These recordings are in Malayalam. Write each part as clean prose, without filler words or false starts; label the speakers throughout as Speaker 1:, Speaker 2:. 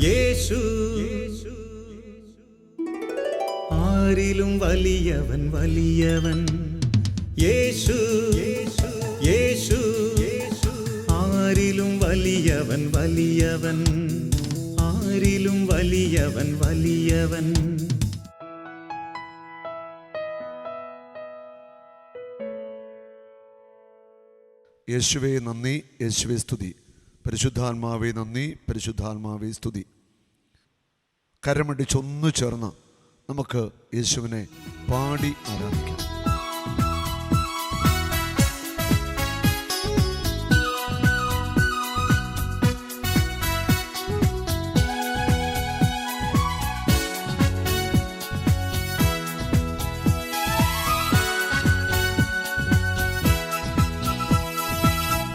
Speaker 1: യേശു ആരിലും വലിയവൻ വലിയവൻ. യേശു യേശു ആരിലും വലിയവൻ വലിയവൻ. ആരിലും വലിയവൻ വലിയവൻ.
Speaker 2: യേശുവേ നന്ദി, യേശുവേ സ്തുതി. പരിശുദ്ധാത്മാവേ നന്ദി, പരിശുദ്ധാത്മാവേ സ്തുതി. കരമടിച്ചൊന്നു ചേർന്ന് നമുക്ക് യേശുവിനെ പാടി ആരാധിക്കാം.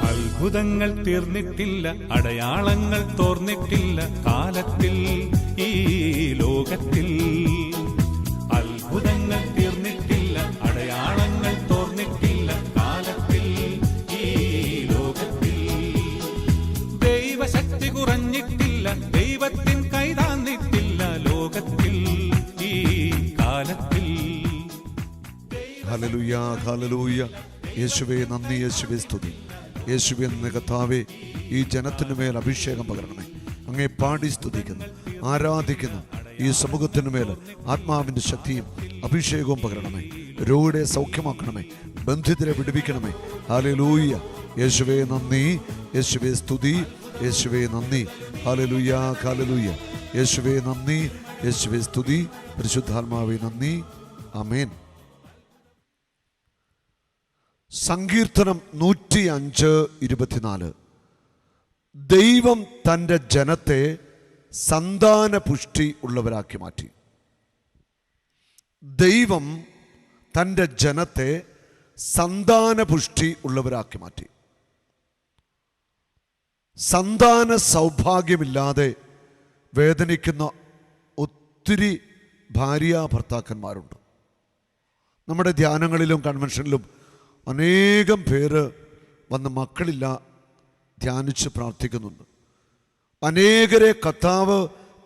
Speaker 3: അത്ഭുതങ്ങൾ തീർന്നിട്ടില്ല, അടയാളങ്ങൾ തോർന്നിട്ടില്ല കാലത്തിൽ, ഈ ലോകത്തിൽ. അത്ഭുതങ്ങൾ തീർന്നിട്ടില്ല, അടയാളങ്ങൾ തോർന്നിട്ടില്ല കാലത്തിൽ, ഈ ലോകത്തിൽ. ദൈവശക്തി കുറഞ്ഞിട്ടില്ല, ദൈവത്തിൻ കൈതാന്നിട്ടില്ല ലോകത്തിൽ, ഈ കാലത്തിൽ.
Speaker 2: Hallelujah, hallelujah. യേശുവേ നന്ദി, യേശുവേ സ്തുതി. യേശുവേ എന്ന കർത്താവേ, ഈ ജനത്തിനു മേൽ അഭിഷേകം പകരണമേ. അങ്ങേ പാടി സ്തുതിക്കുന്നു, ആരാധിക്കുന്നു. ഈ സമൂഹത്തിനു മേൽ ആത്മാവിൻ്റെ ശക്തിയും അഭിഷേകവും പകരണമേ. രോഗിയെ സൗഖ്യമാക്കണമേ, ബന്ധിതരെ വിടുവിക്കണമേ. ഹല്ലേലൂയ. യേശുവേ നന്ദി, യേശുവേ സ്തുതി. യേശുവേ നന്ദി. Hallelujah, hallelujah. യേശുവേ നന്ദി, യേശുവേ സ്തുതി. പരിശുദ്ധാത്മാവേ നന്ദി. ആമേൻ. സങ്കീർത്തനം 105:24. ദൈവം തൻ്റെ ജനത്തെ സന്താന പുഷ്ടി ഉള്ളവരാക്കി മാറ്റി. ദൈവം തൻ്റെ ജനത്തെ സന്താന പുഷ്ടി ഉള്ളവരാക്കി മാറ്റി. സന്താന സൗഭാഗ്യമില്ലാതെ വേദനിക്കുന്ന ഒത്തിരി ഭാര്യ ഭർത്താക്കന്മാരുണ്ട്. നമ്മുടെ ധ്യാനങ്ങളിലും കൺവെൻഷനിലും അനേകം പേര് വന്ന് മക്കളില്ല ധ്യാനിച്ച് പ്രാർത്ഥിക്കുന്നുണ്ട്. അനേകരെ കർത്താവ്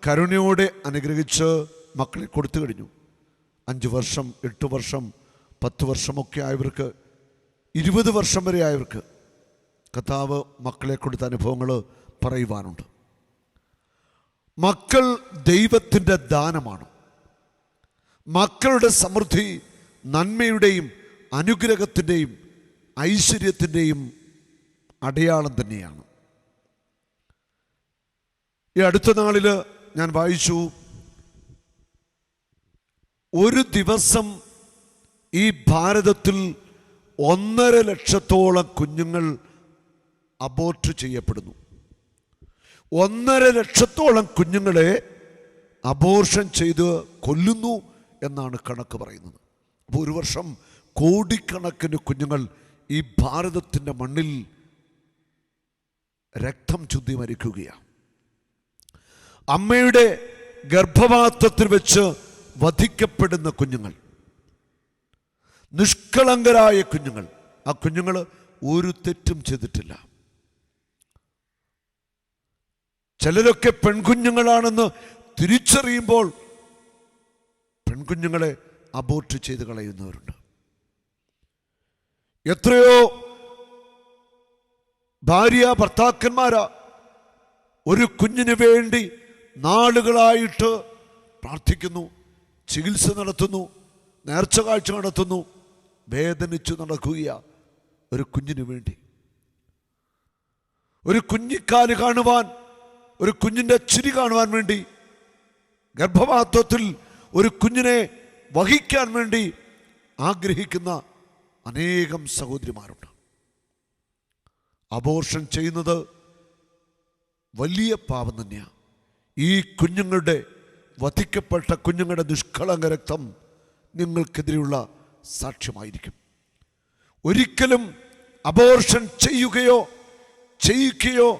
Speaker 2: കരുണയോടെ അനുഗ്രഹിച്ച് മക്കളെ കൊടുത്തു കഴിഞ്ഞു. 5 വർഷം, 8 വർഷം, 10 വർഷമൊക്കെ ആയവർക്ക്, 20 വർഷം വരെ ആയവർക്ക് കർത്താവ് മക്കളെ കൊടുത്ത അനുഭവങ്ങൾ പറയുവാനുണ്ട്. മക്കൾ ദൈവത്തിൻ്റെ ദാനമാണ്. മക്കളുടെ സമൃദ്ധി നന്മയുടെയും അനുഗ്രഹത്തിൻ്റെയും ഐശ്വര്യത്തിൻ്റെയും അടയാളം തന്നെയാണ്. ഈ അടുത്ത നാളിൽ ഞാൻ വായിച്ചു, ഒരു ദിവസം ഈ ഭാരതത്തിൽ 1.5 ലക്ഷത്തോളം കുഞ്ഞുങ്ങൾ അബോർട്ട് ചെയ്യപ്പെടുന്നു. 1.5 ലക്ഷത്തോളം കുഞ്ഞുങ്ങളെ അബോർഷൻ ചെയ്ത് കൊല്ലുന്നു എന്നാണ് കണക്ക് പറയുന്നത്. അപ്പോൾ ഒരു വർഷം കോടിക്കണക്കിന് കുഞ്ഞുങ്ങൾ ഈ ഭാരതത്തിൻ്റെ മണ്ണിൽ രക്തം ചുന്തി മരിക്കുകയാണ്. അമ്മയുടെ ഗർഭപാത്രത്തിൽ വെച്ച് വധിക്കപ്പെടുന്ന കുഞ്ഞുങ്ങൾ, നിഷ്കളങ്കരായ കുഞ്ഞുങ്ങൾ. ആ കുഞ്ഞുങ്ങൾ ഒരു തെറ്റും ചെയ്തിട്ടില്ല. ചിലരൊക്കെ പെൺകുഞ്ഞുങ്ങളാണെന്ന് തിരിച്ചറിയുമ്പോൾ പെൺകുഞ്ഞുങ്ങളെ അബോർട്ട് ചെയ്ത് കളയുന്നവരുണ്ട്. എത്രയോ ഭാര്യ ഭർത്താക്കന്മാരാ ഒരു കുഞ്ഞിന് വേണ്ടി നാളുകളായിട്ട് പ്രാർത്ഥിക്കുന്നു, ചികിത്സ നടത്തുന്നു, നേർച്ച കാഴ്ച നടത്തുന്നു, വേദനിച്ചു നടക്കുകയാണ് ഒരു കുഞ്ഞിന് വേണ്ടി. ഒരു കുഞ്ഞിക്കാല് കാണുവാൻ, ഒരു കുഞ്ഞിൻ്റെ ചിരി കാണുവാൻ വേണ്ടി, ഗർഭപാത്രത്തിൽ ഒരു കുഞ്ഞിനെ വഹിക്കാൻ വേണ്ടി ആഗ്രഹിക്കുന്ന അനേകം സഹോദരിമാരുണ്ട്. അബോർഷൻ ചെയ്യുന്നത് വലിയ പാപം തന്നെയാണ്. ഈ കുഞ്ഞുങ്ങളുടെ, വധിക്കപ്പെട്ട കുഞ്ഞുങ്ങളുടെ നിഷ്കളങ്ക രക്തം നിങ്ങൾക്കെതിരെയുള്ള സാക്ഷ്യമായിരിക്കും. ഒരിക്കലും അബോർഷൻ ചെയ്യുകയോ ചെയ്യിക്കുകയോ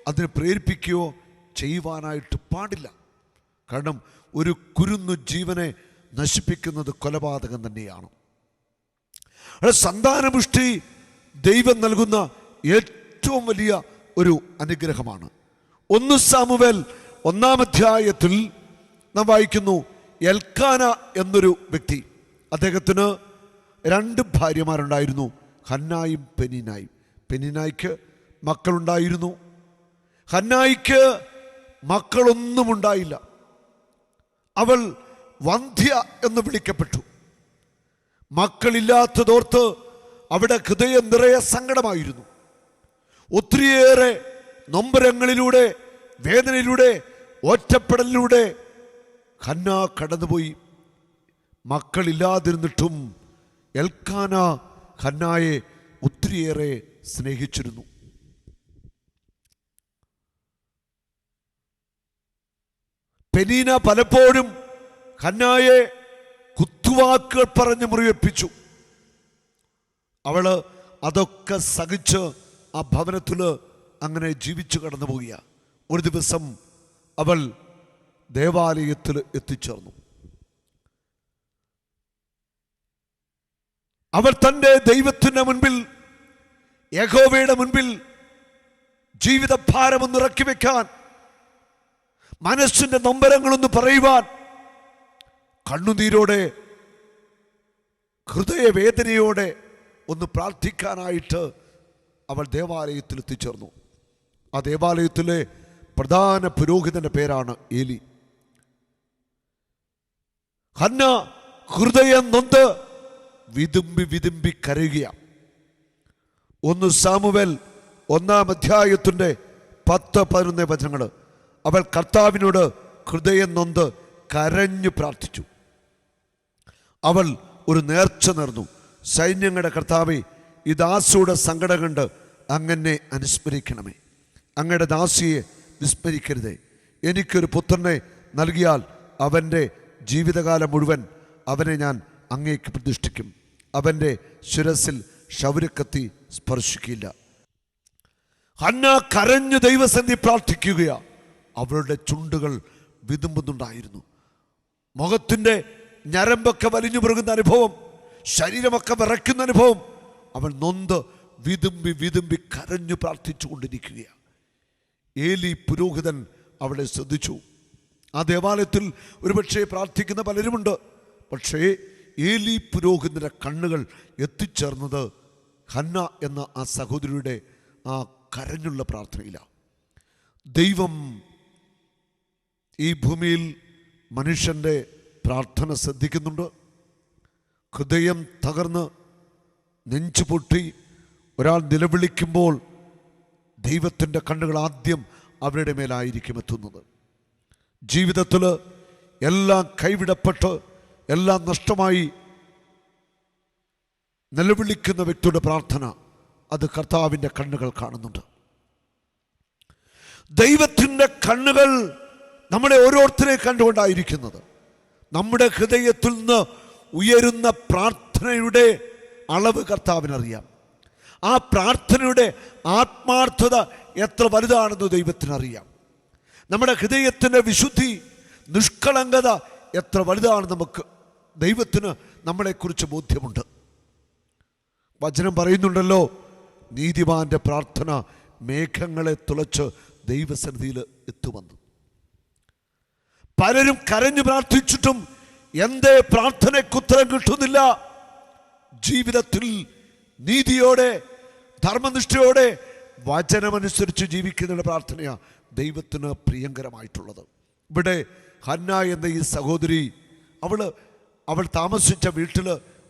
Speaker 2: അതിനെ പ്രേരിപ്പിക്കുകയോ ചെയ്യുവാനായിട്ട് പാടില്ല. കാരണം ഒരു കുരുന്നു ജീവനെ നശിപ്പിക്കുന്നത് കൊലപാതകം തന്നെയാണ്. സന്താനപുഷ്ടി ദൈവം നൽകുന്ന ഏറ്റവും വലിയ ഒരു അനുഗ്രഹമാണ്. 1 സാമുവേൽ 1-ാം അധ്യായത്തിൽ നാം വായിക്കുന്നു, എൽക്കാന എന്നൊരു വ്യക്തി, അദ്ദേഹത്തിന് 2 ഭാര്യമാരുണ്ടായിരുന്നു, ഹന്നായും പെനീനായും. പെനീനായ്ക്ക് മക്കളുണ്ടായിരുന്നു, ഹന്നായിക്ക് മക്കളൊന്നും ഉണ്ടായില്ല. അവൾ വന്ധ്യ എന്ന് വിളിക്കപ്പെട്ടു. മക്കളില്ലാത്തതോർത്ത് അവിടെ ഹൃദയം നിറയെ സങ്കടമായിരുന്നു. ഒത്തിരിയേറെ നൊമ്പരങ്ങളിലൂടെ, വേദനയിലൂടെ, ഒറ്റപ്പെടലിലൂടെ ഹന്ന കടന്നുപോയി. മക്കളില്ലാതിരുന്നിട്ടും എൽക്കാന ഹന്നായെ ഒത്തിരിയേറെ സ്നേഹിച്ചിരുന്നു. പെനീന പലപ്പോഴും ഹന്നായെ കുത്തുവാക്കുകൾ പറഞ്ഞ് മുറിവേൽപ്പിച്ചു. അവള് അതൊക്കെ സഹിച്ച് ആ ഭവനത്തിൽ അങ്ങനെ ജീവിച്ചു കടന്നു പോവുക. ഒരു ദിവസം അവൾ ദേവാലയത്തിൽ എത്തിച്ചേർന്നു. അവൾ തൻ്റെ ദൈവത്തിൻ്റെ മുൻപിൽ, യഹോവയുടെ മുൻപിൽ ജീവിതഭാരമൊന്ന് ഇറക്കി വെക്കാൻ, മനസ്സിന്റെ നൊമ്പരങ്ങളൊന്ന് പറയുവാൻ, കണ്ണുനീരോടെ, ഹൃദയവേദനയോടെ ഒന്ന് പ്രാർത്ഥിക്കാനായിട്ട് അവൾ ദേവാലയത്തിൽ എത്തിച്ചേർന്നു. ആ ദേവാലയത്തിലെ പ്രധാന പുരോഹിതന്റെ പേരാണ് ഏലി. ഹന്ന ഹൃദയം നൊന്ത് വിതുമ്പി വിതുമ്പി കരയുക. 1 സാമുവേൽ 1-ാം അധ്യായത്തിന്റെ 10-11 വചനങ്ങൾ. അവൾ കർത്താവിനോട് ഹൃദയം നൊന്ത് കരഞ്ഞു പ്രാർത്ഥിച്ചു. അവൾ ഒരു നേർച്ച നേർന്നു, സൈന്യങ്ങളുടെ കർത്താവേ, ഈ ദാസിയുടെ സങ്കടം കണ്ട് അങ്ങനെ അനുസ്മരിക്കണമേ. അങ്ങയുടെ ദാസിയെ വിസ്മരിക്കരുതേ. എനിക്കൊരു പുത്രനെ നൽകിയാൽ അവൻ്റെ ജീവിതകാലം മുഴുവൻ അവനെ ഞാൻ അങ്ങേക്ക് പ്രതിഷ്ഠിക്കും. അവൻ്റെ ശിരസിൽ ക്ഷൗരക്കത്തി സ്പർശിക്കില്ല. ഹന്ന കരഞ്ഞു ദൈവസന്നിധി പ്രാർത്ഥിക്കുകയാ. അവളുടെ ചുണ്ടുകൾ വിതുമ്പുന്നുണ്ടായിരുന്നു. മുഖത്തിൻ്റെ ഞരമ്പൊക്കെ വലിഞ്ഞു മുറുകുന്ന അനുഭവം, ശരീരമൊക്കെ വിറയ്ക്കുന്ന അനുഭവം. അവൾ നൊന്ത് വിതുമ്പി വിതുമ്പി കരഞ്ഞു പ്രാർത്ഥിച്ചു കൊണ്ടിരിക്കുകയാണ്. ഏലി പുരോഹിതൻ അവളെ ശ്രദ്ധിച്ചു. ആ ദേവാലയത്തിൽ ഒരുപക്ഷെ പ്രാർത്ഥിക്കുന്ന പലരുമുണ്ട്. പക്ഷേ ഏലി പുരോഹിതന്റെ കണ്ണുകൾ എത്തിച്ചേർന്നത് ഹന്ന എന്ന ആ സഹോദരിയുടെ ആ കരഞ്ഞുള്ള പ്രാർത്ഥനയിലാണ്. ദൈവം ഈ ഭൂമിയിൽ മനുഷ്യൻ്റെ പ്രാർത്ഥന ശ്രദ്ധിക്കുന്നുണ്ട്. ഹൃദയം തകർന്ന് നെഞ്ചു പൊട്ടി ഒരാൾ നിലവിളിക്കുമ്പോൾ ദൈവത്തിൻ്റെ കണ്ണുകൾ ആദ്യം അവരുടെ മേലായിരിക്കും എത്തുന്നത്. ജീവിതത്തിൽ എല്ലാം കൈവിടപ്പെട്ട് എല്ലാം നഷ്ടമായി നിലവിളിക്കുന്ന വ്യക്തിയുടെ പ്രാർത്ഥന, അത് കർത്താവിൻ്റെ കണ്ണുകൾ കാണുന്നുണ്ട്. ദൈവത്തിൻ്റെ കണ്ണുകൾ നമ്മളെ ഓരോരുത്തരെ കണ്ടുകൊണ്ടായിരിക്കുന്നത്. നമ്മുടെ ഹൃദയത്തിൽ നിന്ന് ഉയരുന്ന പ്രാർത്ഥനയുടെ അളവ് കർത്താവിനറിയാം. ആ പ്രാർത്ഥനയുടെ ആത്മാർത്ഥത എത്ര വലുതാണെന്ന് ദൈവത്തിനറിയാം. നമ്മുടെ ഹൃദയത്തിൻ്റെ വിശുദ്ധി, നിഷ്കളങ്കത എത്ര വലുതാണ് നമുക്ക് ദൈവത്തിന് നമ്മളെക്കുറിച്ച് ബോധ്യമുണ്ട്. വചനം പറയുന്നുണ്ടല്ലോ, നീതിമാന്റെ പ്രാർത്ഥന മേഘങ്ങളെ തുളച്ച് ദൈവസന്നിധിയിൽ എത്തുമെന്ന്. പലരും കരഞ്ഞു പ്രാർത്ഥിച്ചിട്ടും എന്തേ പ്രാർത്ഥനയ്ക്ക് ഉത്തരം കിട്ടുന്നില്ല? ജീവിതത്തിൽ നീതിയോടെ, ധർമ്മനിഷ്ഠയോടെ, വചനമനുസരിച്ച് ജീവിക്കുന്ന പ്രാർത്ഥനയാണ് ദൈവത്തിന് പ്രിയങ്കരമായിട്ടുള്ളത്. ഇവിടെ ഹന്ന എന്ന ഈ സഹോദരി, അവൾ താമസിച്ച വീട്ടിൽ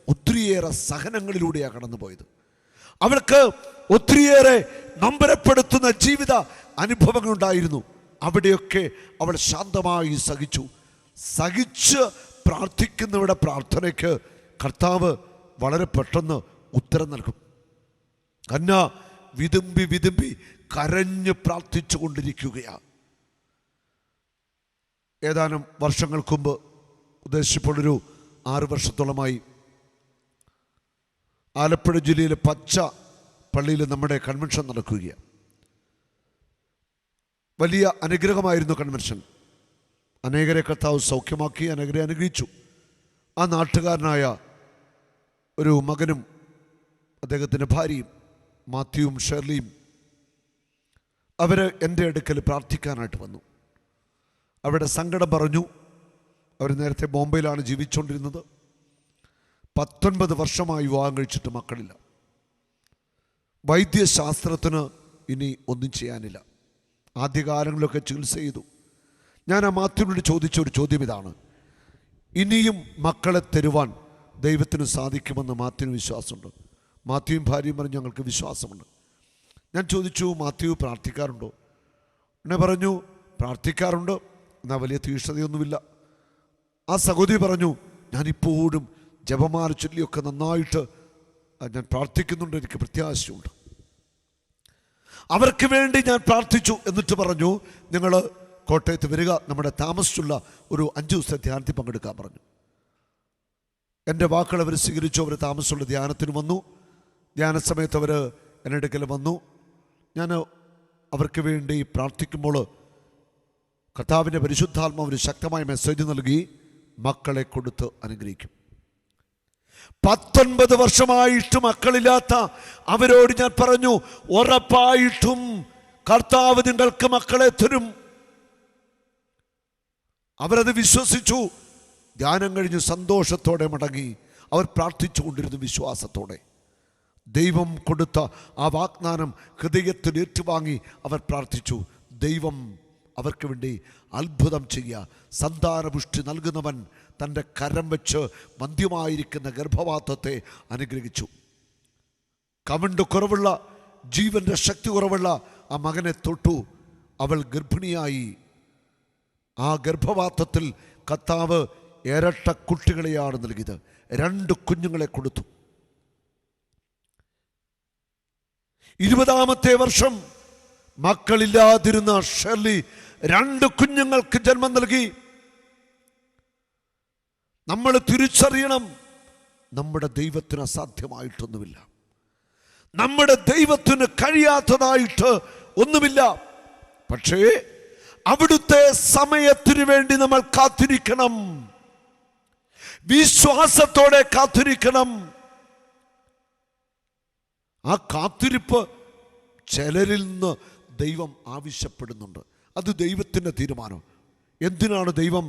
Speaker 2: ഒത്തിരിയേറെ സഹനങ്ങളിലൂടെയാണ് കടന്നുപോയത്. അവൾക്ക് ഒത്തിരിയേറെ നൊമ്പരപ്പെടുത്തുന്ന ജീവിത അനുഭവങ്ങളുണ്ടായിരുന്നു. അവിടെയൊക്കെ അവൾ ശാന്തമായി സഹിച്ച് പ്രാർത്ഥിക്കുന്നവരുടെ പ്രാർത്ഥനയ്ക്ക് കർത്താവ് വളരെ പെട്ടെന്ന് ഉത്തരം നൽകും. ഹന്ന വിതുമ്പി വിതുമ്പി കരഞ്ഞ് പ്രാർത്ഥിച്ചു കൊണ്ടിരിക്കുകയാണ്. ഏതാനും വർഷങ്ങൾക്ക് മുമ്പ്, ഉദ്ദേശിച്ചപ്പോഴൊരു 6 വർഷത്തോളമായി ആലപ്പുഴ ജില്ലയിലെ പച്ച പള്ളിയിൽ നമ്മുടെ കൺവെൻഷൻ നടക്കുകയാണ്. വലിയ അനുഗ്രഹമായിരുന്നു കൺവെൻഷൻ. അനേകരെ കർത്താവ് സൗഖ്യമാക്കി, അനേകരെ അനുഗ്രഹിച്ചു. ആ നാട്ടുകാരനായ ഒരു മകനും അദ്ദേഹത്തിൻ്റെ ഭാര്യയും മാത്യുവും ഷെർലിയും അവർ എൻ്റെ അടുക്കൽ പ്രാർത്ഥിക്കാനായിട്ട് വന്നു. അവരുടെ സങ്കടം പറഞ്ഞു. അവർ നേരത്തെ ബോംബെയിലാണ് ജീവിച്ചുകൊണ്ടിരുന്നത്. 19 വർഷമായി വിവാഹം കഴിച്ചിട്ട് മക്കളില്ല. വൈദ്യശാസ്ത്രത്തിന് ഇനി ഒന്നും ചെയ്യാനില്ല. ആദ്യകാലങ്ങളിലൊക്കെ ചികിത്സ ചെയ്തു. ഞാൻ ആ മാത്യുവിനോട് ചോദിച്ച ഒരു ചോദ്യം ഇതാണ്: ഇനിയും മക്കളെ തരുവാൻ ദൈവത്തിന് സാധിക്കുമെന്ന് മാത്യുവിന് വിശ്വാസമുണ്ട്? മാത്യുവും ഭാര്യയും പറഞ്ഞു, ഞങ്ങൾക്ക് വിശ്വാസമുണ്ട്. ഞാൻ ചോദിച്ചു, മാത്യു പ്രാർത്ഥിക്കാറുണ്ടോ? എന്നെ പറഞ്ഞു, പ്രാർത്ഥിക്കാറുണ്ട്, എന്നാൽ വലിയ തീക്ഷ്ണതയൊന്നുമില്ല. ആ സഹോദരി പറഞ്ഞു, ഞാനിപ്പോഴും ജപമാല ചൊല്ലിയൊക്കെ നന്നായിട്ട് ഞാൻ പ്രാർത്ഥിക്കുന്നുണ്ട്, എനിക്ക് പ്രത്യാശയുണ്ട്. അവർക്ക് വേണ്ടി ഞാൻ പ്രാർത്ഥിച്ചു. എന്നിട്ട് പറഞ്ഞു, നിങ്ങൾ കോട്ടയത്ത് വരിക, നമ്മുടെ താമസിച്ചുള്ള ഒരു 5 ദിവസത്തെ ധ്യാനത്തിൽ പങ്കെടുക്കാൻ പറഞ്ഞു. എൻ്റെ വാക്കുകൾ അവർ സ്വീകരിച്ചു. അവർ താമസിച്ചുള്ള ധ്യാനത്തിന് വന്നു. ധ്യാന സമയത്ത് അവർ എൻ്റെ അടുക്കൽ വന്നു. ഞാൻ അവർക്ക് വേണ്ടി പ്രാർത്ഥിക്കുമ്പോൾ കർത്താവിൻ്റെ പരിശുദ്ധാത്മാവ് ഒരു ശക്തമായ മെസ്സേജ് നൽകി: മക്കളെ കൊടുത്ത് അനുഗ്രഹിക്കും. 19 വർഷമായിട്ട് മക്കളില്ലാത്ത അവരോട് ഞാൻ പറഞ്ഞു, ഉറപ്പായിട്ടും കർത്താവ് നിങ്ങൾക്ക് മക്കളെ തരും. അവരത് വിശ്വസിച്ചു. ധ്യാനം കഴിഞ്ഞ് സന്തോഷത്തോടെ മടങ്ങി. അവർ പ്രാർത്ഥിച്ചു കൊണ്ടിരുന്നു വിശ്വാസത്തോടെ. ദൈവം കൊടുത്ത ആ വാഗ്ദാനം ഹൃദയത്തിൽ ഏറ്റുവാങ്ങി അവർ പ്രാർത്ഥിച്ചു. ദൈവം അവർക്ക് വേണ്ടി അത്ഭുതം ചെയ്യുക. സന്താനപുഷ്ടി നൽകുന്നവൻ തൻ്റെ കരം വെച്ച് മന്ദ്യമായിരിക്കുന്ന ഗർഭപാത്രത്തെ അനുഗ്രഹിച്ചു. കവണ്ട് കുറവുള്ള, ജീവൻ്റെ ശക്തി കുറവുള്ള ആ മകനെ തൊട്ടു. അവൾ ഗർഭിണിയായി. ആ ഗർഭപാത്രത്തിൽ കർത്താവ് ഇരട്ട കുട്ടികളെയാണ് നൽകിയത്. 2 കുഞ്ഞുങ്ങളെ കൊടുത്തു. 20ാമത്തെ വർഷം മക്കളില്ലാതിരുന്ന ഷെർലി 2 കുഞ്ഞുങ്ങൾക്ക് ജന്മം നൽകി. നമ്മൾ തിരിച്ചറിയണം, നമ്മുടെ ദൈവത്തിന് അസാധ്യമായിട്ടൊന്നുമില്ല. നമ്മുടെ ദൈവത്തിന് കഴിയാത്തതായിട്ട് ഒന്നുമില്ല. പക്ഷേ അവിടുത്തെ സമയത്തിന് വേണ്ടി നമ്മൾ കാത്തിരിക്കണം. വിശ്വാസത്തോടെ കാത്തിരിക്കണം. ആ കാത്തിരിപ്പ് ചിലരിൽ നിന്ന് ദൈവം ആവശ്യപ്പെടുന്നുണ്ട്. അത് ദൈവത്തിൻ്റെ തീരുമാനം. എന്തിനാണ് ദൈവം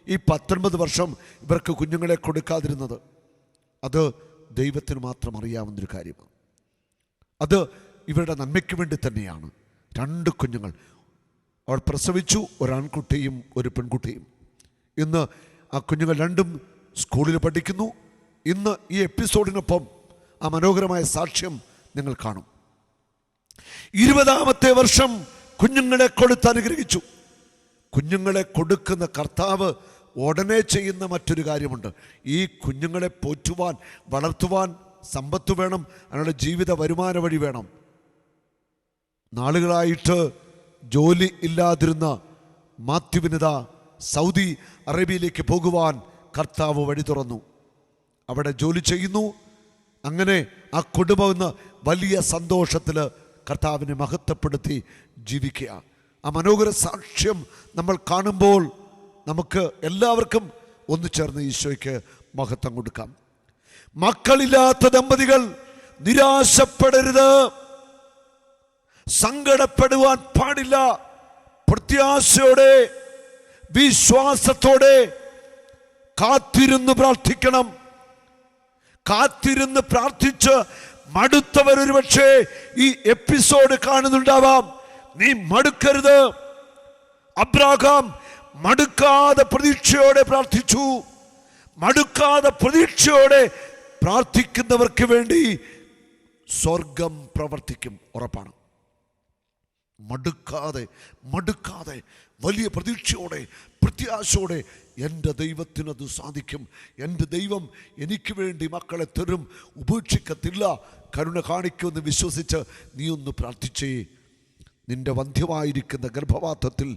Speaker 2: ഈ 19 വർഷം ഇവർക്ക് കുഞ്ഞുങ്ങളെ കൊടുക്കാതിരുന്നത്? അത് ദൈവത്തിന് മാത്രം അറിയാവുന്നൊരു കാര്യമാണ്. അത് ഇവരുടെ നന്മയ്ക്ക് വേണ്ടി തന്നെയാണ്. 2 കുഞ്ഞുങ്ങൾ അവൾ പ്രസവിച്ചു, ഒരാൺകുട്ടിയും ഒരു പെൺകുട്ടിയും. ഇന്ന് ആ കുഞ്ഞുങ്ങൾ 2ഉം സ്കൂളിൽ പഠിക്കുന്നു. ഇന്ന് ഈ എപ്പിസോഡിനൊപ്പം ആ മനോഹരമായ സാക്ഷ്യം നിങ്ങൾ കാണും. 20ാമത്തെ വർഷം കുഞ്ഞുങ്ങളെ കൊടുത്ത് അനുഗ്രഹിച്ചു. കുഞ്ഞുങ്ങളെ കൊടുക്കുന്ന കർത്താവ് ഉടനെ ചെയ്യുന്ന മറ്റൊരു കാര്യമുണ്ട്. ഈ കുഞ്ഞുങ്ങളെ പോറ്റുവാൻ, വളർത്തുവാൻ സമ്പത്ത് വേണം, അതിനുള്ള ജീവിത വരുമാന വഴി വേണം. നാളുകളായിട്ട് ജോലി ഇല്ലാതിരുന്ന മാത്യുവിനിത സൗദി അറേബ്യയിലേക്ക് പോകുവാൻ കർത്താവ് വഴി തുറന്നു. അവിടെ ജോലി ചെയ്യുന്നു. അങ്ങനെ ആ കുടുംബം ഇന്ന് വലിയ സന്തോഷത്തിൽ കർത്താവിനെ മഹത്വപ്പെടുത്തി ജീവിക്കുക. ആ മനോഹര സാക്ഷ്യം നമ്മൾ കാണുമ്പോൾ നമുക്ക് എല്ലാവർക്കും ഒന്നു ചേർന്ന് ഈശോയ്ക്ക് മഹത്വം കൊടുക്കാം. മക്കളില്ലാത്ത ദമ്പതികൾ നിരാശപ്പെടരുത്, സങ്കടപ്പെടുവാൻ പാടില്ല. പ്രത്യാശയോടെ, വിശ്വാസത്തോടെ കാത്തിരുന്ന് പ്രാർത്ഥിക്കണം. കാത്തിരുന്ന് പ്രാർത്ഥിച്ച് മടുത്തവർ ഒരുപക്ഷേ ഈ എപ്പിസോഡ് കാണുന്നുണ്ടാവാം. നീ മടുക്കരുത്. അബ്രാഹാം മടുക്കാതെ പ്രതീക്ഷയോടെ പ്രാർത്ഥിച്ചു. മടുക്കാതെ പ്രതീക്ഷയോടെ പ്രാർത്ഥിക്കുന്നവർക്ക് വേണ്ടി സ്വർഗം പ്രവർത്തിക്കും, ഉറപ്പാണ്. മടുക്കാതെ വലിയ പ്രതീക്ഷയോടെ, പ്രത്യാശയോടെ എൻ്റെ ദൈവത്തിനത് സാധിക്കും, എൻ്റെ ദൈവം എനിക്ക് വേണ്ടി മക്കളെ തരും, ഉപേക്ഷിക്കത്തില്ല, കരുണ കാണിക്കുമെന്ന് വിശ്വസിച്ച് നീ ഒന്ന് പ്രാർത്ഥിച്ചേ. നിന്റെ വന്ധ്യമായിരിക്കുന്ന ഗർഭപാത്രത്തിൽ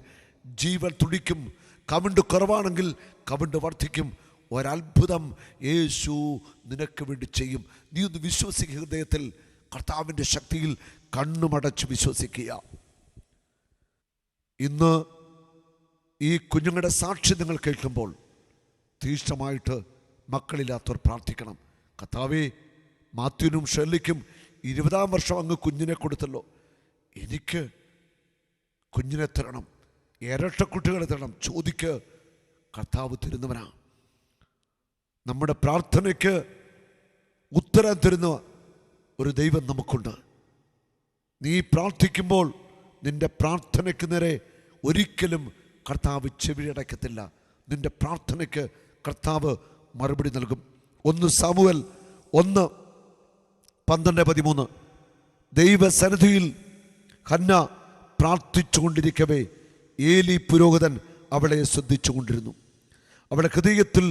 Speaker 2: ജീവൻ തുടിക്കും. കവിണ്ട് കുറവാണെങ്കിൽ കവിണ്ട് വർദ്ധിക്കും. ഒരത്ഭുതം യേശു നിനക്ക് വേണ്ടി ചെയ്യും. നീ ഒന്ന് വിശ്വസിക്കുക. ഹൃദയത്തിൽ കർത്താവിൻ്റെ ശക്തിയിൽ കണ്ണുമടച്ച് വിശ്വസിക്കുക. ഇന്ന് ഈ കുഞ്ഞുങ്ങളുടെ സാക്ഷി നിങ്ങൾ കേൾക്കുമ്പോൾ തീഷ്ണമായിട്ട് മക്കളില്ലാത്തവർ പ്രാർത്ഥിക്കണം. കർത്താവേ, മാത്യുവിനും ഷെർലിക്കും 20ാം വർഷം അങ്ങ് കുഞ്ഞിനെ കൊടുത്തല്ലോ, എനിക്ക് കുഞ്ഞിനെ തരണം. ഇരട്ടക്കുട്ടികളെ തരണം. ചോദിക്ക്, കർത്താവ് തരുന്നവനാ. നമ്മുടെ പ്രാർത്ഥനയ്ക്ക് ഉത്തരം തരുന്ന ഒരു ദൈവം നമുക്കുണ്ട്. നീ പ്രാർത്ഥിക്കുമ്പോൾ നിന്റെ പ്രാർത്ഥനയ്ക്ക് നേരെ ഒരിക്കലും കർത്താവ് ചെവിയടക്കത്തില്ല. നിന്റെ പ്രാർത്ഥനയ്ക്ക് കർത്താവ് മറുപടി നൽകും. 1 സാമുവേൽ 1:12-13. ദൈവസന്നിധിയിൽ ഹന്ന പ്രാർത്ഥിച്ചുകൊണ്ടിരിക്കവേ ഏലി പുരോഹിതൻ അവളെ ശ്രദ്ധിച്ചുകൊണ്ടിരുന്നു. അവളുടെ ഹൃദയത്തിൽ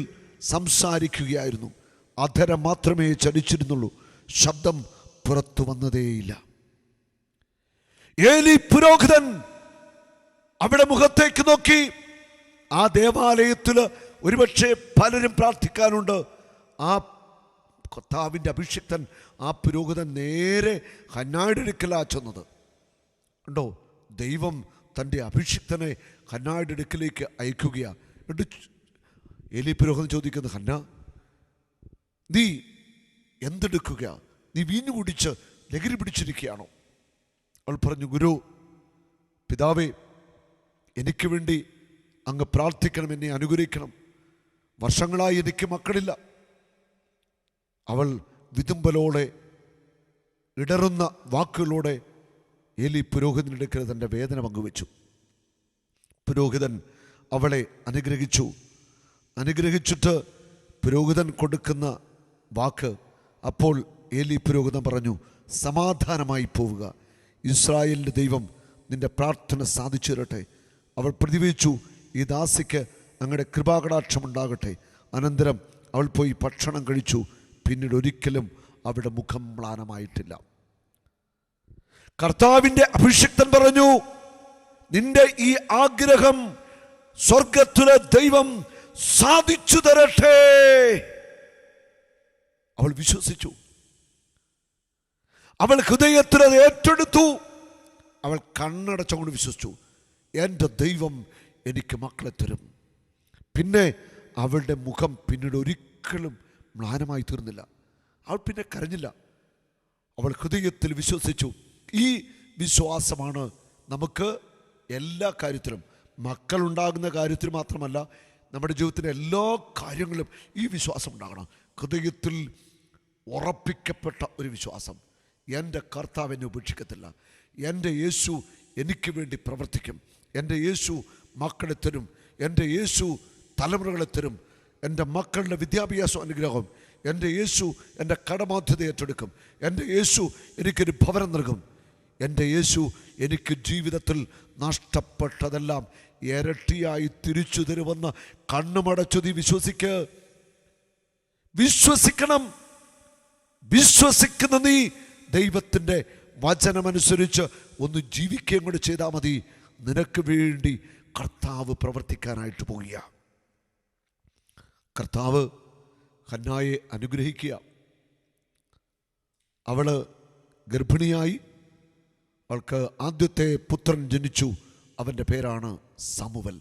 Speaker 2: സംസാരിക്കുകയായിരുന്നു. അധരം മാത്രമേ ചലിച്ചിരുന്നുള്ളൂ, ശബ്ദം പുറത്തു വന്നതേയില്ല. ഏലി പുരോഹിതൻ അവിടെ മുഖത്തേക്ക് നോക്കി. ആ ദേവാലയത്തിൽ ഒരുപക്ഷെ പലരും പ്രാർത്ഥിക്കാനുണ്ട്. ആ കർത്താവിൻ്റെ അഭിഷിക്തൻ, ആ പുരോഹിതൻ നേരെ ഹന്നായുടെ അടുക്കലാ ചെന്നത്. ഉണ്ടോ? ദൈവം തൻ്റെ അഭിഷിക്തനെ ഹന്നായുടെ അടുക്കലേക്ക് അയക്കുകയാണ്. ഏലി പുരോഹിതൻ ചോദിക്കുന്നത്, ഹന്ന, നീ എന്തെടുക്കുക? നീ വീഞ്ഞു കുടിച്ച് ലഹരി പിടിച്ചിരിക്കുകയാണോ? അവൾ പറഞ്ഞു, ഗുരു, പിതാവേ, എനിക്ക് വേണ്ടി അങ്ങ് പ്രാർത്ഥിക്കണം, എന്നെ അനുഗ്രഹിക്കണം. വർഷങ്ങളായി എനിക്ക് മക്കളില്ല. അവൾ വിതുമ്പലോടെ, ഇടറുന്ന വാക്കുകളോടെ ഏലി പുരോഹിതനെടുക്കൽ തൻ്റെ വേദന പങ്കുവെച്ചു. പുരോഹിതൻ അവളെ അനുഗ്രഹിച്ചിട്ട് പുരോഹിതൻ കൊടുക്കുന്ന വാക്ക്, അപ്പോൾ ഏലി പുരോഹിതൻ പറഞ്ഞു, സമാധാനമായി പോവുക, ഇസ്രായേലിൻ്റെ ദൈവം നിന്റെ പ്രാർത്ഥന സാധിച്ചു തരട്ടെ. അവൾ പ്രതിവചിച്ചു, ഈ ദാസിക്ക് അങ്ങയുടെ കൃപാകടാക്ഷമുണ്ടാകട്ടെ. അനന്തരം അവൾ പോയി ഭക്ഷണം കഴിച്ചു. പിന്നീട് ഒരിക്കലും അവളുടെ മുഖം മ്ലാനമായിട്ടില്ല. കർത്താവിൻ്റെ അഭിഷിക്തൻ പറഞ്ഞു, നിന്റെ ഈ ആഗ്രഹം സ്വർഗത്തിലെ ദൈവം സാധിച്ചു തരട്ടെ. അവൾ വിശ്വസിച്ചു. അവൾ ഹൃദയത്തിൽ അത് ഏറ്റെടുത്തു. അവൾ കണ്ണടച്ചുകൊണ്ട് വിശ്വസിച്ചു, എൻ്റെ ദൈവം എനിക്ക് മക്കളെ തരും. പിന്നെ അവളുടെ മുഖം പിന്നീട് ഒരിക്കലും മ്ലാനമായി തീർന്നില്ല. അവൾ പിന്നെ കരഞ്ഞില്ല. അവൾ ഹൃദയത്തിൽ വിശ്വസിച്ചു. ഈ വിശ്വാസമാണ് നമുക്ക് എല്ലാ കാര്യത്തിലും, മക്കളുണ്ടാകുന്ന കാര്യത്തിൽ മാത്രമല്ല, നമ്മുടെ ജീവിതത്തിൻ്റെ എല്ലാ കാര്യങ്ങളിലും ഈ വിശ്വാസം ഉണ്ടാകണം. ഹൃദയത്തിൽ ഉറപ്പിക്കപ്പെട്ട ഒരു വിശ്വാസം. എൻ്റെ കർത്താവ് എന്നെ ഉപേക്ഷിക്കത്തില്ല. എൻ്റെ യേശു എനിക്ക് വേണ്ടി പ്രവർത്തിക്കും. എൻ്റെ യേശു മക്കളെ തരും. എൻ്റെ യേശു തലമുറകളെ തരും. എൻ്റെ മക്കളുടെ വിദ്യാഭ്യാസ അനുഗ്രഹം. എൻ്റെ യേശു എൻ്റെ കടബാധ്യത ഏറ്റെടുക്കും. എൻ്റെ യേശു എനിക്കൊരു ഭവനം നൽകും. എൻ്റെ യേശു എനിക്ക് ജീവിതത്തിൽ നഷ്ടപ്പെട്ടതെല്ലാം ഇരട്ടിയായി തിരിച്ചു തരുമെന്ന് കണ്ണുമടച്ചു നീ വിശ്വസിക്കണം. വിശ്വസിക്കുന്ന നീ ദൈവത്തിൻ്റെ വചനമനുസരിച്ച് ഒന്ന് ജീവിക്കുകയും കൂടി ചെയ്താൽ മതി. നിനക്ക് വേണ്ടി കർത്താവ് പ്രവർത്തിക്കാനായിട്ട് പോകുക. കർത്താവ് ഹന്നായെ അനുഗ്രഹിക്കുക. അവൾ ഗർഭിണിയായി. അവൾക്ക് ആദ്യത്തെ പുത്രൻ ജനിച്ചു. അവൻ്റെ പേരാണ് സാമുവൽ.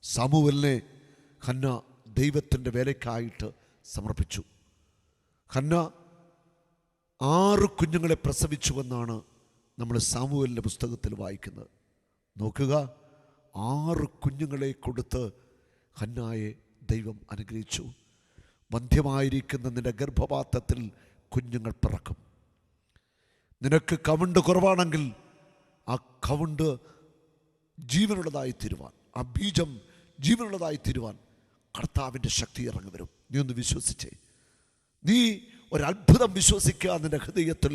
Speaker 2: സാമുവലിനെ ഹന്ന ദൈവത്തിൻ്റെ വേലയ്ക്കായിട്ട് സമർപ്പിച്ചു. ഹന്ന 6 കുഞ്ഞുങ്ങളെ പ്രസവിച്ചുവെന്നാണ് നമ്മൾ സാമുവലിൻ്റെ പുസ്തകത്തിൽ വായിക്കുന്നത്. നോക്കുക, 6 കുഞ്ഞുങ്ങളെ കൊടുത്ത് ഹന്നായെ ദൈവം അനുഗ്രഹിച്ചു. വന്ധ്യമായിരിക്കുന്ന നിന്റെ ഗർഭപാത്രത്തിൽ കുഞ്ഞുങ്ങൾ പിറക്കും. നിനക്ക് കവുണ്ട് കുറവാണെങ്കിൽ ആ കവുണ്ട് ജീവനുള്ളതായി തീരുവാൻ, ആ ബീജം ജീവനുള്ളതായി തീരുവാൻ കർത്താവിൻ്റെ ശക്തി ഇറങ്ങി വരും. നീ ഒന്ന് വിശ്വസിച്ചേ. നീ ഒരത്ഭുതം വിശ്വസിക്കുക. നിന്റെ ഹൃദയത്തിൽ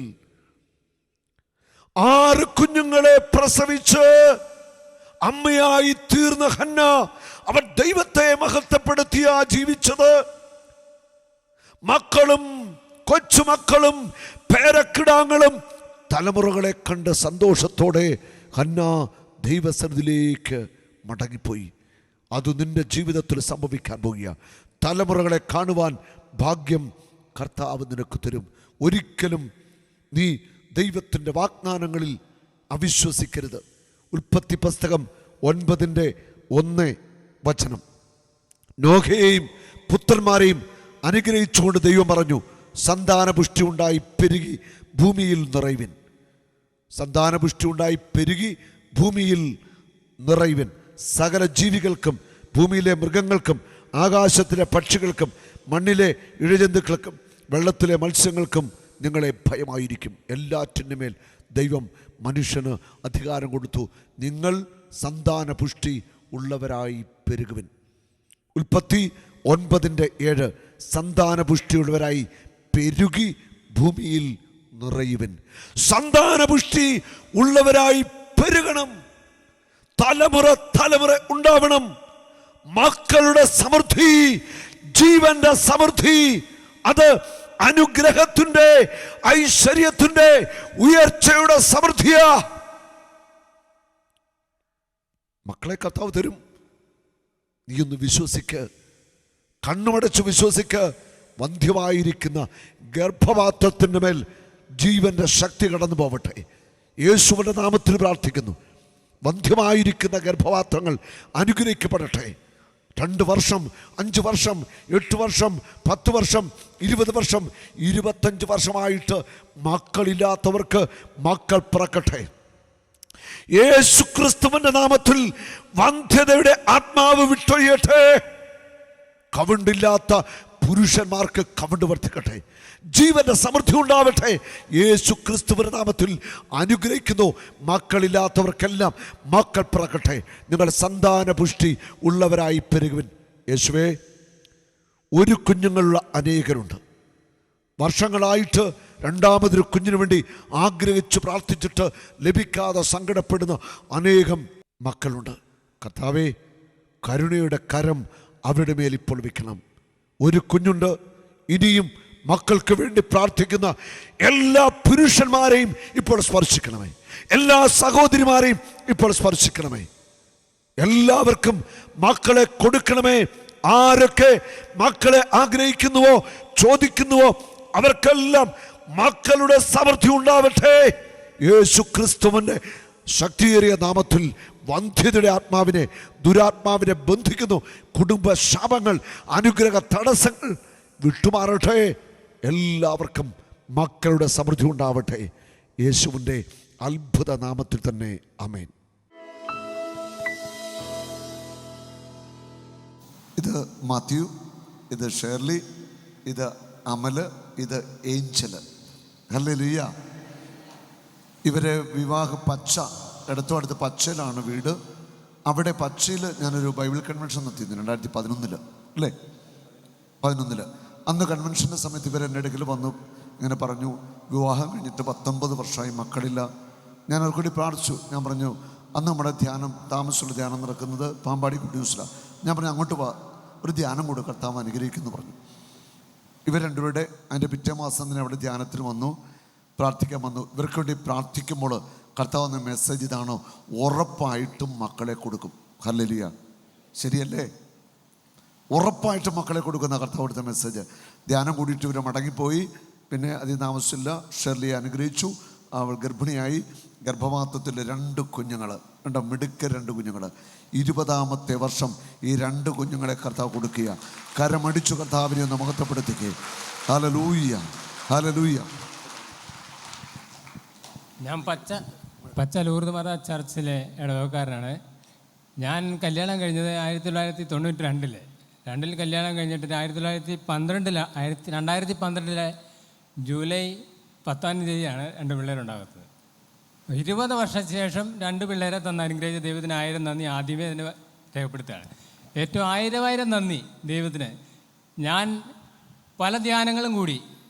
Speaker 2: 6 കുഞ്ഞുങ്ങളെ പ്രസവിച്ച് അമ്മയായി തീർന്ന ഹന്ന, അവൻ ദൈവത്തെ മഹത്വപ്പെടുത്തിയാ ജീവിച്ചത്. മക്കളും കൊച്ചുമക്കളും പേരക്കിടാങ്ങളും തലമുറകളെ കണ്ട് സന്തോഷത്തോടെ ഹന്ന ദൈവസന്നിധിയിലേക്ക് മടങ്ങിപ്പോയി. അത് നിന്റെ ജീവിതത്തിൽ സംഭവിക്കാൻ പോകുക. തലമുറകളെ കാണുവാൻ ഭാഗ്യം കർത്താവ് നിനക്ക് തരും. ഒരിക്കലും നീ ദൈവത്തിൻ്റെ വാഗ്ദാനങ്ങളിൽ അവിശ്വസിക്കരുത്. ഉൽപ്പത്തി പുസ്തകം 9:1 നോഹയെയും പുത്രന്മാരെയും അനുഗ്രഹിച്ചുകൊണ്ട് ദൈവം പറഞ്ഞു, സന്താനപുഷ്ടി ഉണ്ടായി പെരുകി ഭൂമിയിൽ നിറയുവിൻ. സന്താനപുഷ്ടി ഉണ്ടായി പെരുകി ഭൂമിയിൽ നിറയുവിൻ. സകല ജീവികൾക്കും, ഭൂമിയിലെ മൃഗങ്ങൾക്കും, ആകാശത്തിലെ പക്ഷികൾക്കും, മണ്ണിലെ ഇഴജന്തുക്കൾക്കും, വെള്ളത്തിലെ മത്സ്യങ്ങൾക്കും നിങ്ങളെ ഭയമായിരിക്കും. എല്ലാറ്റിനുമേൽ ദൈവം മനുഷ്യന് അധികാരം കൊടുത്തു. നിങ്ങൾ സന്താന പുഷ്ടി ഉള്ളവരായി പെരുകുവിൻ. ഉൽപ്പത്തി 9:7 സന്താന പുഷ്ടിയുള്ളവരായി പെരുകി ഭൂമിയിൽ നിറയുവിൻ. സന്താന പുഷ്ടി ഉള്ളവരായി പെരുകണം. തലമുറ ഉണ്ടാവണം. മക്കളുടെ സമൃദ്ധി, ജീവന്റെ സമൃദ്ധി, അത് അനുഗ്രഹത്തിന്റെ, ഐശ്വര്യത്തിന്റെ, ഉയർച്ചയുടെ സമൃദ്ധിയാ. മക്കളെ കർത്താവ് തരും. നീയൊന്ന് വിശ്വസിക്ക്, കണ്ണുമടച്ച് വിശ്വസിക്ക്. വന്ധ്യമായിരിക്കുന്ന ഗർഭപാത്രത്തിൻ്റെ മേൽ ജീവന്റെ ശക്തി കടന്നു പോവട്ടെ. യേശുവിൻ്റെ നാമത്തിൽ പ്രാർത്ഥിക്കുന്നു. വന്ധ്യമായിരിക്കുന്ന ഗർഭപാത്രങ്ങൾ അനുഗ്രഹിക്കപ്പെടട്ടെ. 2 വർഷം, 5 വർഷം, 8 വർഷം, 10 വർഷം, 20 വർഷം, 25 വർഷമായിട്ട് മക്കളില്ലാത്തവർക്ക് മക്കൾ പിറക്കട്ടെ. യേശുക്രിസ്തുവിന്റെ നാമത്തിൽ വന്ധ്യതയുടെ ആത്മാവ് വിട്ടൊഴിയട്ടെ. കവിണ്ടില്ലാത്ത പുരുഷന്മാർക്ക് കവിണ്ട് വർദ്ധിക്കട്ടെ. ജീവന്റെ സമൃദ്ധി ഉണ്ടാവട്ടെ. യേശു ക്രിസ്തുവിന്റെ നാമത്തിൽ അനുഗ്രഹിക്കുന്നു. മക്കളില്ലാത്തവർക്കെല്ലാം മക്കൾ പിറക്കട്ടെ. നിങ്ങൾ സന്താന പുഷ്ടി ഉള്ളവരായി പെരുകുവിൻ. യേശുവേ, ഒരു കുഞ്ഞുങ്ങളുള്ള അനേകരുണ്ട്. വർഷങ്ങളായിട്ട് രണ്ടാമതൊരു കുഞ്ഞിനു വേണ്ടി ആഗ്രഹിച്ച് പ്രാർത്ഥിച്ചിട്ട് ലഭിക്കാതെ സങ്കടപ്പെടുന്ന അനേകം മക്കളുണ്ട്. കർത്താവേ, കരുണയുടെ കരം അവരുടെ മേൽ ഇപ്പോൾ വയ്ക്കണം. ഒരു കുഞ്ഞുണ്ട്. ഇനിയും മക്കൾക്ക് വേണ്ടി പ്രാർത്ഥിക്കുന്ന എല്ലാ പുരുഷന്മാരെയും ഇപ്പോൾ സ്പർശിക്കണമേ. എല്ലാ സഹോദരിമാരെയും ഇപ്പോൾ സ്പർശിക്കണമേ. എല്ലാവർക്കും മക്കളെ കൊടുക്കണമേ. ആരൊക്കെ മക്കളെ ആഗ്രഹിക്കുന്നുവോ, ചോദിക്കുന്നുവോ, അവർക്കെല്ലാം മക്കളുടെ സമൃദ്ധി ഉണ്ടാവട്ടെ. യേശു ക്രിസ്തുവിന്റെ ശക്തിയേറിയ നാമത്തിൽ വന്ധ്യതയുടെ ആത്മാവിനെ, ദുരാത്മാവിനെ ബന്ധിക്കുന്നു. കുടുംബ ശാപങ്ങൾ, അനുഗ്രഹ തടസ്സങ്ങൾ വിട്ടുമാറട്ടെ. എല്ലാവർക്കും മക്കളുടെ സമൃദ്ധി ഉണ്ടാവട്ടെ. യേശുവിൻ്റെ അത്ഭുത നാമത്തിൽ തന്നെ ആമേൻ. ഇത് മാത്യു, ഇത് ഷേർലി, ഇത് അമല്, ഇത് ഏഞ്ചല്. ഹല്ലേലൂയ. ഇവരെ വിവാഹ പച്ച അടുത്ത പച്ചയിലാണ് വീട്. അവിടെ പച്ചയിൽ ഞാനൊരു ബൈബിൾ കൺവെൻഷൻ നടത്തിയിരുന്നു 2011 അല്ലേ, 11. അന്ന് കൺവെൻഷൻ്റെ സമയത്ത് ഇവർ എൻ്റെ അടുക്കൽ വന്നു. ഇങ്ങനെ പറഞ്ഞു, വിവാഹം കഴിഞ്ഞിട്ട് 19 വർഷമായി, മക്കളില്ല. ഞാൻ അവർക്ക് വേണ്ടി പ്രാർത്ഥിച്ചു. ഞാൻ പറഞ്ഞു, അന്ന് നമ്മുടെ ധ്യാനം, താമസമുള്ള ധ്യാനം നടക്കുന്നത് പാമ്പാടി ഗുഡ് ന്യൂസിലാണ്. ഞാൻ പറഞ്ഞു, അങ്ങോട്ട് പോവാ, ഒരു ധ്യാനം കൂടെ കർത്താവ് അനുഗ്രഹിക്കുന്നു പറഞ്ഞു. ഇവർ രണ്ടുപേരുടെ അതിൻ്റെ പിറ്റേ മാസം തന്നെ അവിടെ ധ്യാനത്തിന് വന്നു, പ്രാർത്ഥിക്കാൻ വന്നു. ഇവർക്ക് വേണ്ടി പ്രാർത്ഥിക്കുമ്പോൾ കർത്താവ് എന്ന മെസ്സേജ് ഇതാണോ, ഉറപ്പായിട്ടും മക്കളെ കൊടുക്കും. ഹല്ലേലൂയ, ശരിയല്ലേ? ഉറപ്പായിട്ടും മക്കളെ കൊടുക്കുന്ന കർത്താവ് കൊടുത്ത മെസ്സേജ്. ധ്യാനം കൂടിയിട്ട് ഇവർ മടങ്ങിപ്പോയി. പിന്നെ അതിൽ താമസിച്ചില്ല. ഷെർലിയെ അനുഗ്രഹിച്ചു. അവൾ ഗർഭിണിയായി. ഗർഭപാത്രത്തിൽ 2 കുഞ്ഞുങ്ങൾ, മിടുക്ക 2 കുഞ്ഞുങ്ങൾ. 20ാമത്തെ വർഷം ഈ 2 കുഞ്ഞുങ്ങളെ കർത്താവ് കൊടുക്കുക. കരമടിച്ചു കർത്താവിനെ ഒന്ന് മഹത്വപ്പെടുത്തിക്കുക. Hallelujah, hallelujah.
Speaker 4: ഞാൻ പച്ച ലൂർദ് മത ചർച്ചിലെ ഇടവക്കാരനാണ്. ഞാൻ കല്യാണം കഴിഞ്ഞത് 1992 കല്യാണം കഴിഞ്ഞിട്ട് 2012 ജൂലൈ 10 തീയതിയാണ് 2 പിള്ളേരുണ്ടാകുന്നത്. 20 വർഷത്തിന് ശേഷം 2 പിള്ളേരെ തന്ന അനുഗ്രഹിച്ച ദൈവത്തിന് 1000 നന്ദി ആദ്യമേ അതിന് രേഖപ്പെടുത്തുകയാണ്. ഏറ്റവും 1000 നന്ദി ദൈവത്തിന്. ഞാൻ പല ധ്യാനങ്ങളും കൂടി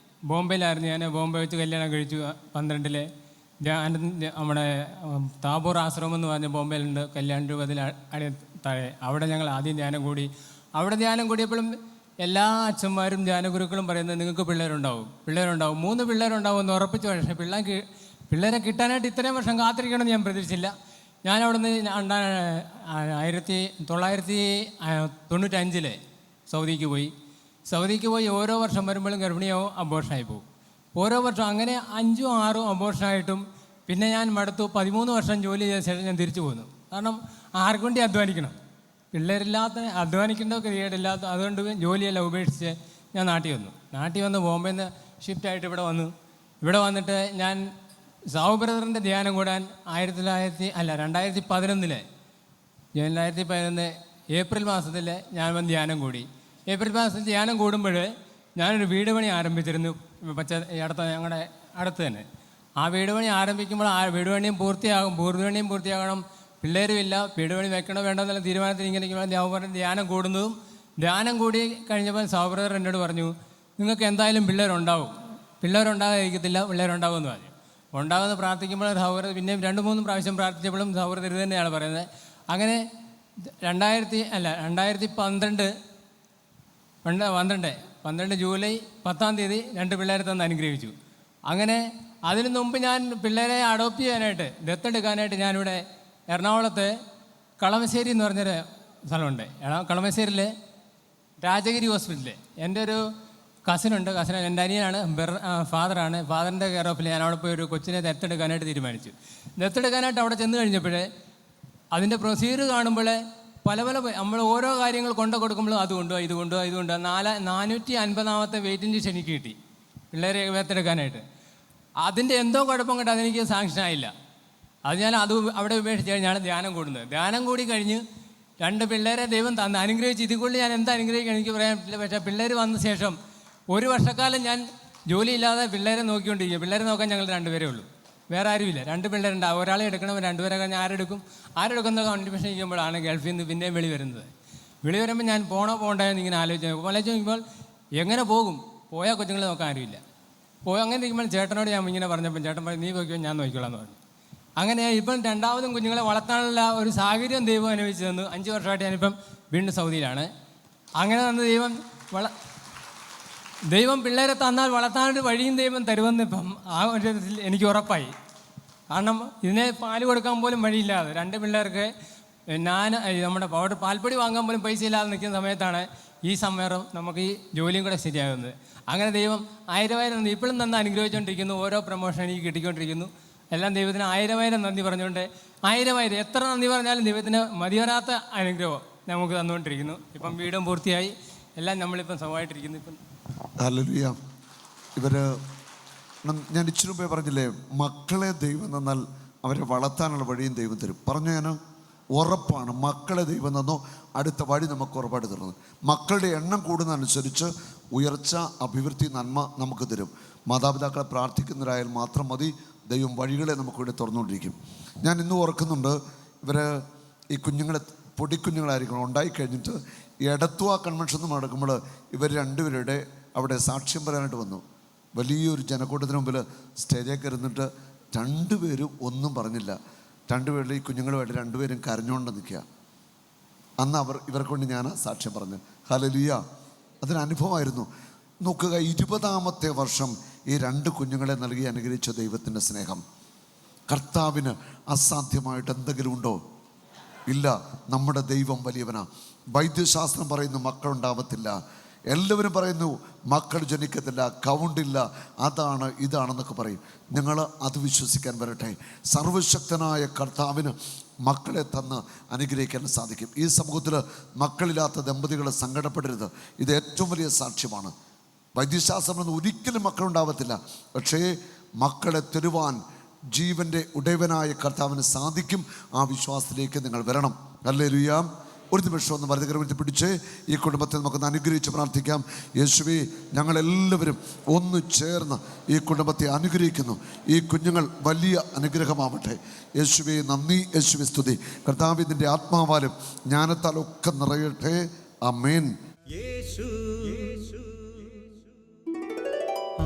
Speaker 4: ബോംബെയിലായിരുന്നു. ഞാൻ ബോംബെ വെച്ച് കല്യാണം കഴിച്ചു. 12 നമ്മുടെ താബോർ ആശ്രമം എന്ന് പറഞ്ഞ ബോംബെയിലുണ്ട്, കല്യാൺ രൂപത്തിൽ താഴെ. അവിടെ ഞങ്ങൾ ആദ്യം ധ്യാനം കൂടി. അവിടെ ധ്യാനം കൂടിയപ്പോഴും എല്ലാ അച്ഛന്മാരും ധ്യാനഗുരുക്കളും പറയുന്നത്, നിങ്ങൾക്ക് പിള്ളേരുണ്ടാവും 3 പിള്ളേരുണ്ടാവും എന്ന് ഉറപ്പിച്ചു. പക്ഷേ പിള്ളേരെ കിട്ടാനായിട്ട് ഇത്രയും വർഷം കാത്തിരിക്കണമെന്ന് ഞാൻ പ്രതീക്ഷിച്ചില്ല. ഞാൻ അവിടെ നിന്ന് 1995 സൗദിക്ക് പോയി. ഓരോ വർഷം വരുമ്പോഴും ഗർഭിണിയാവും, അബോർഷനായി പോകും. ഓരോ വർഷം അങ്ങനെ 5ഉം 6ഉം അബോർഷനായിട്ടും. പിന്നെ ഞാൻ മടുത്തു. 13 വർഷം ജോലി ചെയ്ത ശേഷം ഞാൻ തിരിച്ചു പോന്നു. കാരണം ആർക്കും വേണ്ടി അധ്വാനിക്കണം, പിള്ളേരില്ലാത്ത അധ്വാനിക്കേണ്ട ക്രിയേറ്റില്ലാത്ത. അതുകൊണ്ട് ജോലിയെല്ലാം ഉപേക്ഷിച്ച് ഞാൻ നാട്ടിൽ വന്ന് ബോംബെയിൽ നിന്ന് ഷിഫ്റ്റായിട്ട് ഇവിടെ വന്നിട്ട് ഞാൻ സാവു ബ്രദറിൻ്റെ ധ്യാനം കൂടാൻ 2011 2011 ഏപ്രിൽ മാസത്തിൽ ഞാൻ വന്ന് ധ്യാനം കൂടി. ഏപ്രിൽ മാസത്തിൽ ധ്യാനം കൂടുമ്പോൾ ഞാനൊരു വീട് പണി ആരംഭിച്ചിരുന്നു ഞങ്ങളുടെ അടുത്ത് തന്നെ. ആ വീട് പണി ആരംഭിക്കുമ്പോൾ ആ വീട് പണിയും പൂർത്തിയാകണം, പിള്ളേരുമില്ല, വീട് പണി വെക്കണോ വേണ്ടോ എന്നുള്ള തീരുമാനത്തിൽ ഇങ്ങനെ ധ്യാനം കൂടുന്നതും, ധ്യാനം കൂടി കഴിഞ്ഞപ്പോൾ സഹോദരർ എന്നോട് പറഞ്ഞു, നിങ്ങൾക്ക് എന്തായാലും പിള്ളേരുണ്ടാകാതിരിക്കത്തില്ല, പിള്ളേരുണ്ടാകുമെന്ന് പറഞ്ഞു. ഉണ്ടാകുമെന്ന് പ്രാർത്ഥിക്കുമ്പോൾ സഹോദരർ പിന്നെ 2-3 പ്രാവശ്യം പ്രാർത്ഥിച്ചപ്പോഴും സഹോദരർ ഇത് തന്നെയാണ് പറയുന്നത്. അങ്ങനെ 2012 ജൂലൈ 10-ാം തീയതി 2 പിള്ളേരെ തന്ന് അനുഗ്രഹിച്ചു. അങ്ങനെ അതിനു മുമ്പ് ഞാൻ പിള്ളേരെ അഡോപ്റ്റ് ചെയ്യാനായിട്ട്, ദത്തെടുക്കാനായിട്ട് ഞാനിവിടെ എറണാകുളത്ത് കളമശ്ശേരി എന്ന് പറഞ്ഞൊരു സ്ഥലമുണ്ട്. കളമശ്ശേരിയിൽ രാജഗിരി ഹോസ്പിറ്റലിൽ എൻ്റെ ഒരു കസിനുണ്ട്. എൻ്റെ അനിയനാണ്, ഫാദറാണ്. ഫാദറിൻ്റെ കെയർ ഓഫിൽ ഞാൻ അവിടെ പോയി ഒരു കൊച്ചിനെ ദത്തെടുക്കാനായിട്ട് തീരുമാനിച്ചു. ദത്തെടുക്കാനായിട്ട് അവിടെ ചെന്ന് കഴിഞ്ഞപ്പോൾ അതിൻ്റെ പ്രൊസീജിയർ കാണുമ്പോൾ പല നമ്മൾ ഓരോ കാര്യങ്ങൾ കൊടുക്കുമ്പോഴും ഇത് കൊണ്ടുപോകുക 450ാമത്തെ വെയിറ്റിംഗ് ലിസ്റ്റ് എനിക്ക് കിട്ടി പിള്ളേരെ ദത്തെടുക്കാനായിട്ട്. അതിൻ്റെ എന്തോ കുഴപ്പം കൊണ്ട് അതെനിക്ക് സാങ്ഷൻ ആയില്ല. ഞാൻ അവിടെ ഉപേക്ഷിച്ച് കഴിഞ്ഞാണ് ധ്യാനം കൂടുന്നത്. ധ്യാനം കൂടി കഴിഞ്ഞ് 2 പിള്ളേരെ ദൈവം അനുഗ്രഹിച്ച്. ഇതിൽ ഞാൻ എന്താ അനുഗ്രഹിക്കണം എനിക്ക് പറയാൻ പറ്റില്ല. പക്ഷേ പിള്ളേർ വന്ന ശേഷം 1 വർഷക്കാലം ഞാൻ ജോലിയില്ലാതെ പിള്ളേരെ നോക്കിക്കൊണ്ടിരിക്കുക. പിള്ളേരെ നോക്കാൻ ഞങ്ങൾ 2 പേരേ ഉള്ളൂ, വേറെ ആരുമില്ല. 2 പിള്ളേരുണ്ട്, ഒരാളെ എടുക്കണം, 2 പേരെ കഴിഞ്ഞ് ആരെടുക്കുന്ന കൺട്രിബ്യൂഷൻ ഇരിക്കുമ്പോഴാണ് ഗൾഫിൽ നിന്ന് പിന്നെയും വിളി വരുന്നത്. വിളി വരുമ്പോൾ ഞാൻ പോകണ്ടോ എന്ന് ഇങ്ങനെ ആലോചിച്ച് നോക്കുമ്പോൾ എങ്ങനെ പോകും, പോയാൽ കൊച്ചുങ്ങളെ നോക്കാൻ ആരുമില്ല. അങ്ങനെ ഇരിക്കുമ്പോൾ ചേട്ടനോട് ഞാൻ ഇങ്ങനെ പറഞ്ഞപ്പോൾ ചേട്ടൻ പറഞ്ഞു, നീ നോക്കിയോ, ഞാൻ നോക്കിക്കോളാം എന്ന് പറഞ്ഞു. അങ്ങനെ ഇപ്പം 2ാമതും കുഞ്ഞുങ്ങളെ വളർത്താനുള്ള ഒരു സാഹചര്യം ദൈവം അനുഭവിച്ചു തന്നു. 5 വർഷമായിട്ട് ഞാനിപ്പം വീണ്ടും സൗദിയിലാണ്. അങ്ങനെ തന്ന ദൈവം പിള്ളേരെ തന്നാൽ വളർത്താനൊരു വഴിയും ദൈവം തരുമെന്ന് ഇപ്പം ആ ഒരു എനിക്ക് ഉറപ്പായി. കാരണം ഇതിനെ പാല് കൊടുക്കാൻ പോലും വഴിയില്ലാതെ 2 പിള്ളേർക്ക് നമ്മുടെ പാൽപ്പൊടി വാങ്ങാൻ പോലും പൈസ ഇല്ലാതെ നിൽക്കുന്ന സമയത്താണ് ഈ സമയം നമുക്ക് ഈ ജോലിയും കൂടെ ശരിയാകുന്നത്. അങ്ങനെ ദൈവം 1000 ഇപ്പോഴും നന്ന് അനുഗ്രഹിച്ചുകൊണ്ടിരിക്കുന്നു. ഓരോ പ്രൊമോഷൻ എനിക്ക് കിട്ടിക്കൊണ്ടിരിക്കുന്നു. എല്ലാം ദൈവത്തിന് 1000 നന്ദി പറഞ്ഞുകൊണ്ട് 1000 എത്ര നന്ദി പറഞ്ഞാലും ദൈവത്തിന് മതിവരാത്ത അനുഗ്രഹം നമുക്ക് തന്നുകൊണ്ടിരിക്കുന്നു. ഇപ്പം വീടും പൂർത്തിയായി, എല്ലാം നമ്മളിപ്പം സുഖമായിട്ടിരിക്കുന്നു. ഇപ്പം
Speaker 2: ഹല്ലേലൂയ. ഞാൻ ഇച്ചിരി മുമ്പേ പറഞ്ഞില്ലേ, മക്കളെ ദൈവം തന്നാൽ അവരെ വളർത്താനുള്ള വഴിയും ദൈവം തരും പറഞ്ഞു. ഞാൻ ഉറപ്പാണ്, മക്കളെ ദൈവം തന്നോ അടുത്ത വഴി നമുക്ക് ഉറപ്പായിട്ട് തരുന്നത്. മക്കളുടെ എണ്ണം കൂടുന്നതനുസരിച്ച് ഉയർച്ച, അഭിവൃദ്ധി, നന്മ നമുക്ക് തരും. മാതാപിതാക്കളെ പ്രാർത്ഥിക്കുന്നവരായാൽ മാത്രം മതി, ദൈവം വഴികളെ നമുക്കിവിടെ തുറന്നുകൊണ്ടിരിക്കും. ഞാൻ ഇന്നും ഓർക്കുന്നുണ്ട്, ഈ കുഞ്ഞുങ്ങളെ പൊടിക്കുഞ്ഞുങ്ങളായിരിക്കണം ഉണ്ടായിക്കഴിഞ്ഞിട്ട് എടത്വ കൺവെൻഷൻ നടക്കുമ്പോൾ ഇവർ 2 പേരുടെ അവിടെ സാക്ഷ്യം പറയാനായിട്ട് വന്നു. വലിയൊരു ജനക്കൂട്ടത്തിന് മുമ്പിൽ സ്റ്റേജിൽ കയറുന്നിട്ട് 2 പേരും ഒന്നും പറഞ്ഞില്ല. 2 പേരിൽ ഈ കുഞ്ഞുങ്ങളുമായിട്ട് 2 പേരും കരഞ്ഞുകൊണ്ട് നിൽക്കുക. അന്ന് ഇവർക്ക് കൊണ്ട് ഞാൻ സാക്ഷ്യം പറഞ്ഞു. ഹല്ലേലൂയ. അതൊരനുഭവമായിരുന്നു. നോക്കുക, 20ാമത്തെ വർഷം ഈ 2 കുഞ്ഞുങ്ങളെ നൽകി അനുഗ്രഹിച്ച ദൈവത്തിൻ്റെ സ്നേഹം. കർത്താവിന് അസാധ്യമായിട്ട് എന്തെങ്കിലും ഉണ്ടോ? ഇല്ല. നമ്മുടെ ദൈവം വലിയവനാ. വൈദ്യശാസ്ത്രം പറയുന്നു മക്കളുണ്ടാവത്തില്ല, എല്ലാവരും പറയുന്നു മക്കൾ ജനിക്കത്തില്ല, കൗണ്ടില്ല, അതാണ് ഇതാണെന്നൊക്കെ പറയും. നിങ്ങൾ അത് വിശ്വസിക്കാൻ വരട്ടെ. സർവശക്തനായ കർത്താവിന് മക്കളെ തന്ന് അനുഗ്രഹിക്കാൻ സാധിക്കും. ഈ സമൂഹത്തിൽ മക്കളില്ലാത്ത ദമ്പതികൾ സങ്കടപ്പെടരുത്. ഇത് ഏറ്റവും വലിയ സാക്ഷ്യമാണ്. വൈദ്യശാസ്ത്രം ഒരിക്കലും മക്കളുണ്ടാവത്തില്ല, പക്ഷേ മക്കളെ തരുവാൻ ജീവൻ്റെ ഉടയവനായ കർത്താവിന് സാധിക്കും. ആ വിശ്വാസത്തിലേക്ക് നിങ്ങൾ വരണം. ഹല്ലേലൂയ. ഒരു നിമിഷം ഒന്ന് വലതുകരം പിടിച്ച് ഈ കുടുംബത്തെ നമുക്കൊന്ന് അനുഗ്രഹിച്ച് പ്രാർത്ഥിക്കാം. യേശുവേ, ഞങ്ങളെല്ലാവരും ഒന്ന് ചേർന്ന് ഈ കുടുംബത്തെ അനുഗ്രഹിക്കുന്നു. ഈ കുഞ്ഞുങ്ങൾ വലിയ അനുഗ്രഹമാവട്ടെ. യേശുവേ നന്ദി, യേശുവേ സ്തുതി. കർത്താവ് ഇതിൻ്റെ ആത്മാവാലും ജ്ഞാനത്താലും ഒക്കെ നിറയട്ടെ. ആമേൻ.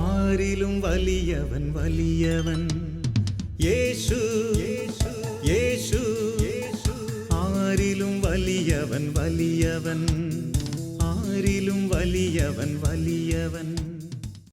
Speaker 1: ആരിലും വലിയവൻ വലിയവൻ യേശു, യേശു. ആരിലും വലിയവൻ വലിയവൻ, ആരിലും വലിയവൻ വലിയവൻ.